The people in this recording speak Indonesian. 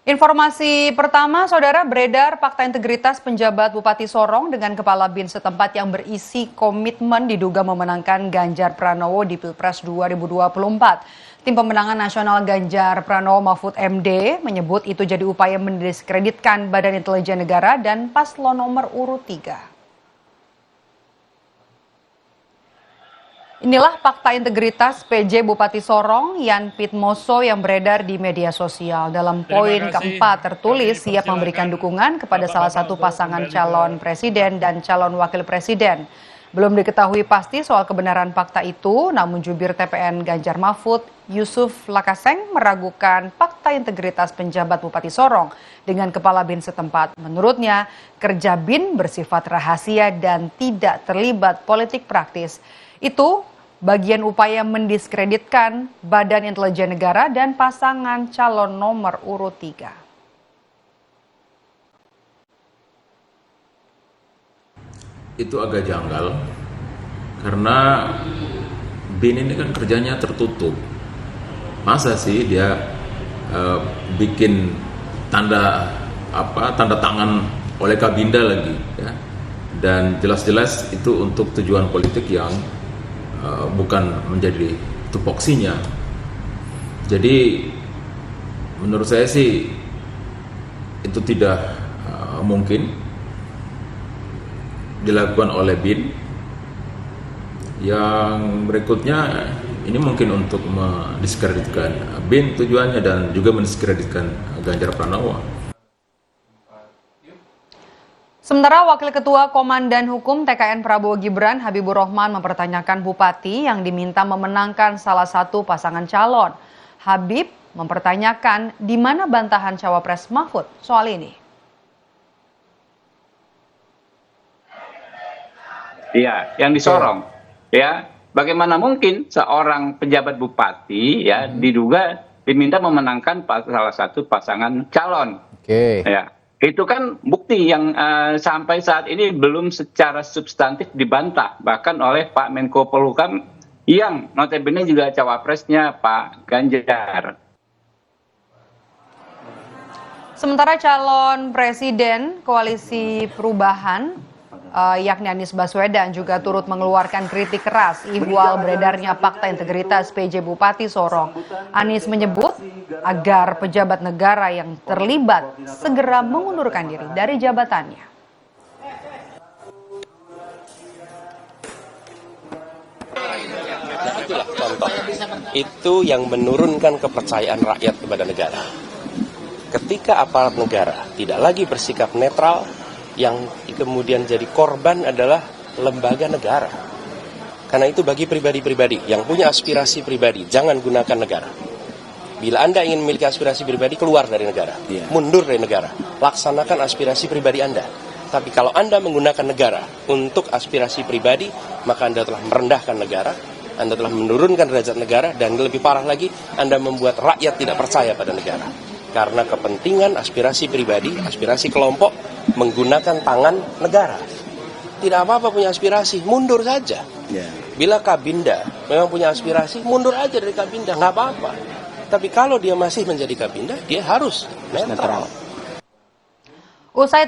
Informasi pertama, saudara, beredar fakta integritas penjabat Bupati Sorong dengan kepala BIN setempat yang berisi komitmen diduga memenangkan Ganjar Pranowo di Pilpres 2024. Tim pemenangan nasional Ganjar Pranowo Mahfud MD menyebut itu jadi upaya mendiskreditkan Badan Intelijen Negara dan paslon nomor urut 3. Inilah fakta integritas PJ Bupati Sorong Yan Pitmoso yang beredar di media sosial. Dalam poin keempat tertulis siap memberikan dukungan kepada salah satu pasangan calon presiden dan calon wakil presiden. Belum diketahui pasti soal kebenaran fakta itu, namun jubir TPN Ganjar Mahfud Yusuf Lakaseng meragukan fakta integritas penjabat Bupati Sorong dengan kepala BIN setempat. Menurutnya, kerja BIN bersifat rahasia dan tidak terlibat politik praktis. Itu bagian upaya mendiskreditkan Badan Intelijen Negara dan pasangan calon nomor urut 3. Itu agak janggal karena BIN ini kan kerjanya tertutup. Masa sih dia bikin tanda tangan oleh Kabinda lagi ya. Dan jelas-jelas itu untuk tujuan politik yang bukan menjadi tupoksinya. Jadi menurut saya sih itu tidak mungkin dilakukan oleh BIN. Yang berikutnya ini mungkin untuk mendiskreditkan BIN tujuannya dan juga mendiskreditkan Ganjar Pranowo. Sementara Wakil Ketua Komandan Hukum TKN Prabowo Gibran Habibur Rahman mempertanyakan Bupati yang diminta memenangkan salah satu pasangan calon. Habib mempertanyakan di mana bantahan Cawapres Mahfud soal ini. Iya, yang di Sorong. Ya, bagaimana mungkin seorang pejabat bupati ya diduga diminta memenangkan salah satu pasangan calon. Oke. Ya. Itu kan bukti yang sampai saat ini belum secara substantif dibantah, bahkan oleh Pak Menko Polhukam yang notabene juga cawapresnya Pak Ganjar. Sementara calon presiden Koalisi Perubahan yakni Anies Baswedan juga turut mengeluarkan kritik keras ihwal beredarnya fakta integritas PJ Bupati Sorong. Anies menyebut agar pejabat negara yang terlibat segera mengundurkan diri dari jabatannya. Itulah contoh. Itu yang menurunkan kepercayaan rakyat kepada negara. Ketika aparat negara tidak lagi bersikap netral, yang kemudian jadi korban adalah lembaga negara. Karena itu bagi pribadi-pribadi yang punya aspirasi pribadi, jangan gunakan negara. Bila Anda ingin memiliki aspirasi pribadi, keluar dari negara, mundur dari negara, laksanakan aspirasi pribadi Anda. Tapi kalau Anda menggunakan negara untuk aspirasi pribadi, maka Anda telah merendahkan negara, Anda telah menurunkan derajat negara, dan lebih parah lagi, Anda membuat rakyat tidak percaya pada negara. Karena kepentingan aspirasi pribadi, aspirasi kelompok, menggunakan tangan negara. Tidak apa-apa punya aspirasi, mundur saja. Bila Kabinda memang punya aspirasi, mundur aja dari Kabinda, nggak apa-apa. Tapi kalau dia masih menjadi Kabinda, dia harus netral. Usai